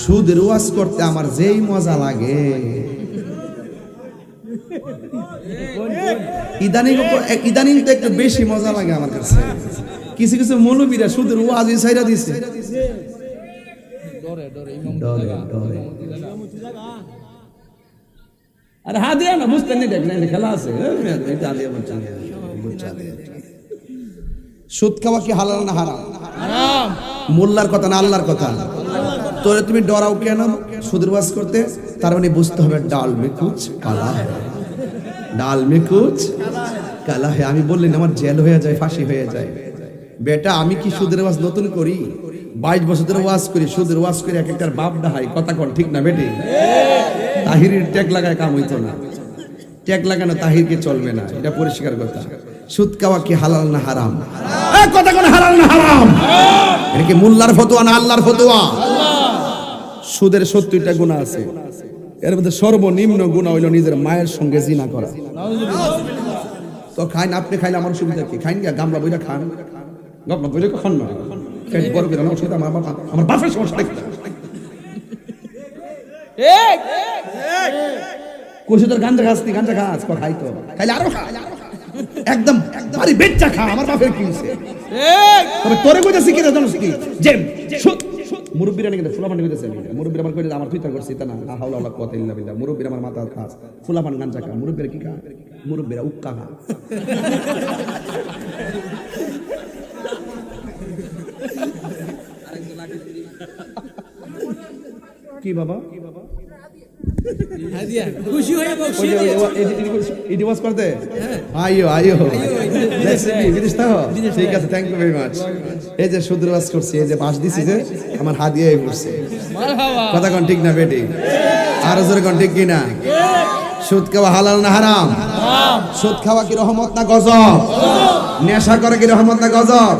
সুদের ওয়াজ করতে আমার যেই মজা লাগে, ইদানিং তো একটু বেশি মজা লাগে আমার কাছে। কিছু কিছু মৌলবীরা সুদের ওয়াজ ছাইরা দিছে, আরে হা দিয়া না বুঝতেন না, দেখলেন খেলা আছে। সুদ খাওয়া কি হালাল না হারাম? হারাম। মোল্লার কথা না আল্লাহর কথা। তোরে তুমি ডরাও কেন সুদের ওয়াজ করতে? তার মানে বুঝতে হবে ডাল মে কুছ কালা है, ডাল মে কুছ কালা है। আমি বললেন আমার জেল হয়ে যায়, ফাঁসি হয়ে যায়। বেটা আমি কি সুদের ওয়াজ নতুন করি? 22 বছর ধরে ওয়াজ করি, সুদের ওয়াজ করে এক একটার বাপ ডাহাই। কথা কোন ঠিক না বেটি? তাহিরের ট্যাগ লাগায় কাম হইতো না, ট্যাগ লাগানো তাহিরকে চলবে না, এটা পরিষ্কার কথা। সুদ খাওয়া কি হালাল না হারাম? কথা কোন হালাল না হারাম? এটা কি মোল্লার ফতোয়া না আল্লাহর ফতোয়া? সুদের 70টা গুনাহ আছে, এর মধ্যে সর্বনিম্ন গুনাহ হইল নিজের মায়ের সঙ্গে জিনা করা। তো খাইন, আপনি খাইলে আমার সুবিধা কি? খাইন গিয়া গামলা বইরা খান, গামলা বইরা খান না, পেট বড় করে না, সেটা আমার বাপের সমস্যা দেখতে কোশে তোর গাঞ্জা খাস, গাঞ্জা খাস খাই তো খাইলে আরো খা, একদম বাড়ি বেচ্চা খা, আমার বাপের কি হইছে? তবে তোরে কইতাছি কি জানোস কি, যে মুরব্বিরা নাকি ফুলাপান কইতেছে, মুরব্বিরা আমার কইলে আমার তুইতা করছিস তা না, লা হাওলা ওয়ালা কুওয়াতা ইল্লা বিল্লাহ। মুরব্বিরা আমার মাথা খাস, ফুলাপান গাঞ্জা খা, মুরব্বিরা কি খা? মুরব্বিরা উক্কা খা। কি বাবা খুশি হয়ে এই দিবস করতে আইও আইও বিদেশ থাকো, ঠিক আছে, থ্যাংক ইউ ভেরি মাচ। এই যে সুদের ওয়াজ করছি, এই যে বাস দিছি যে আমার হাদিয়া পড়ছে। কথা কোন ঠিক না বেটি? আর জোরে কোন ঠিক কিনা? সুদ খাওয়া হালাল না হারাম? সুদ খাওয়া কি রহমত না গজব? নেশা করে কি রহমত না গজব?